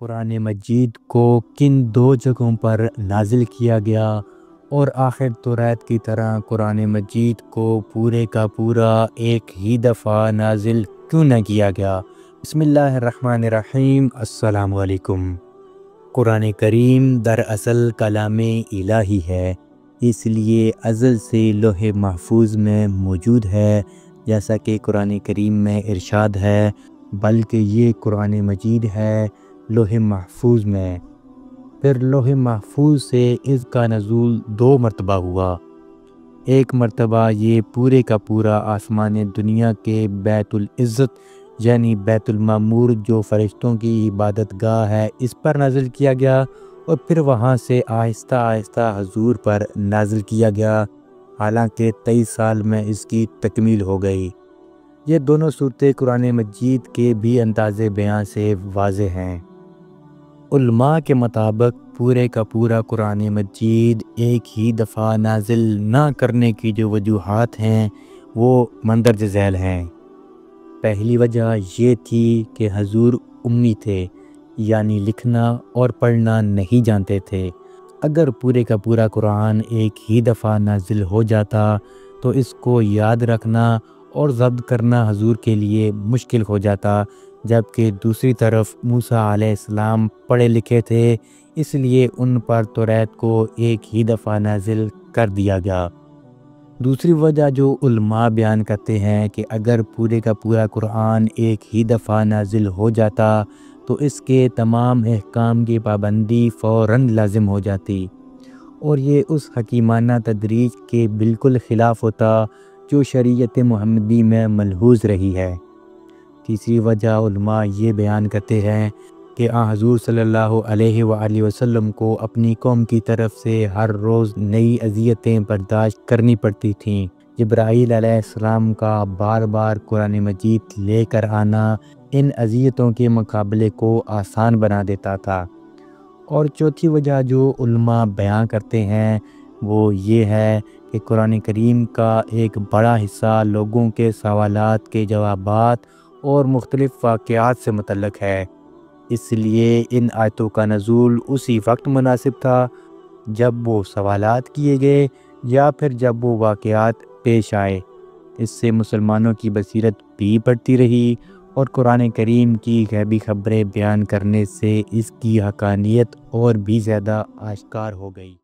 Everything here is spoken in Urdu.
قرآن مجید کو کن دو جگہوں پر نازل کیا گیا اور آخر توریت کی طرح قرآن مجید کو پورے کا پورا ایک ہی دفعہ نازل کیوں نہ کیا گیا؟ بسم اللہ الرحمن الرحیم۔ السلام علیکم۔ قرآن کریم دراصل کلام الہی ہے، اس لیے ازل سے لوح محفوظ میں موجود ہے، جیسا کہ قرآن کریم میں ارشاد ہے، بلکہ یہ قرآن مجید ہے لوح محفوظ میں۔ پھر لوح محفوظ سے اس کا نزول دو مرتبہ ہوا۔ ایک مرتبہ یہ پورے کا پورا آسمان دنیا کے بیت العزت یعنی بیت المعمور جو فرشتوں کی عبادت گاہ ہے اس پر نازل کیا گیا، اور پھر وہاں سے آہستہ آہستہ حضور پر نازل کیا گیا، حالانکہ 23 سال میں اس کی تکمیل ہو گئی۔ یہ دونوں صورتیں قرآن مجید کے بھی انداز بیان سے واضح ہیں۔ علماء کے مطابق پورے کا پورا قرآن مجید ایک ہی دفعہ نازل نہ کرنے کی جو وجوہات ہیں وہ مندرجہ ذیل ہیں۔ پہلی وجہ یہ تھی کہ حضور امی تھے، یعنی لکھنا اور پڑھنا نہیں جانتے تھے۔ اگر پورے کا پورا قرآن ایک ہی دفعہ نازل ہو جاتا تو اس کو یاد رکھنا اور ضبط کرنا حضور کے لیے مشکل ہو جاتا، جبکہ دوسری طرف موسیٰ علیہ السلام پڑھے لکھے تھے، اس لیے ان پر توریت کو ایک ہی دفعہ نازل کر دیا گیا۔ دوسری وجہ جو علماء بیان کرتے ہیں کہ اگر پورے کا پورا قرآن ایک ہی دفعہ نازل ہو جاتا تو اس کے تمام احکام کی پابندی فوراً لازم ہو جاتی، اور یہ اس حکیمانہ تدریج کے بالکل خلاف ہوتا جو شریعت محمدی میں ملحوظ رہی ہے۔ تیسری وجہ علماء یہ بیان کرتے ہیں کہ حضور صلی اللہ علیہ وآلہ وسلم کو اپنی قوم کی طرف سے ہر روز نئی اذیتیں برداشت کرنی پڑتی تھیں۔ جبرائیل علیہ السلام کا بار بار قرآن مجید لے کر آنا ان اذیتوں کے مقابلے کو آسان بنا دیتا تھا۔ اور چوتھی وجہ جو علماء بیان کرتے ہیں وہ یہ ہے کہ قرآن کریم کا ایک بڑا حصہ لوگوں کے سوالات کے جوابات اور مختلف واقعات سے متعلق ہے، اس لیے ان آیتوں کا نزول اسی وقت مناسب تھا جب وہ سوالات کیے گئے یا پھر جب وہ واقعات پیش آئے۔ اس سے مسلمانوں کی بصیرت بھی بڑھتی رہی اور قرآن کریم کی غیبی خبریں بیان کرنے سے اس کی حقانیت اور بھی زیادہ آشکار ہو گئی۔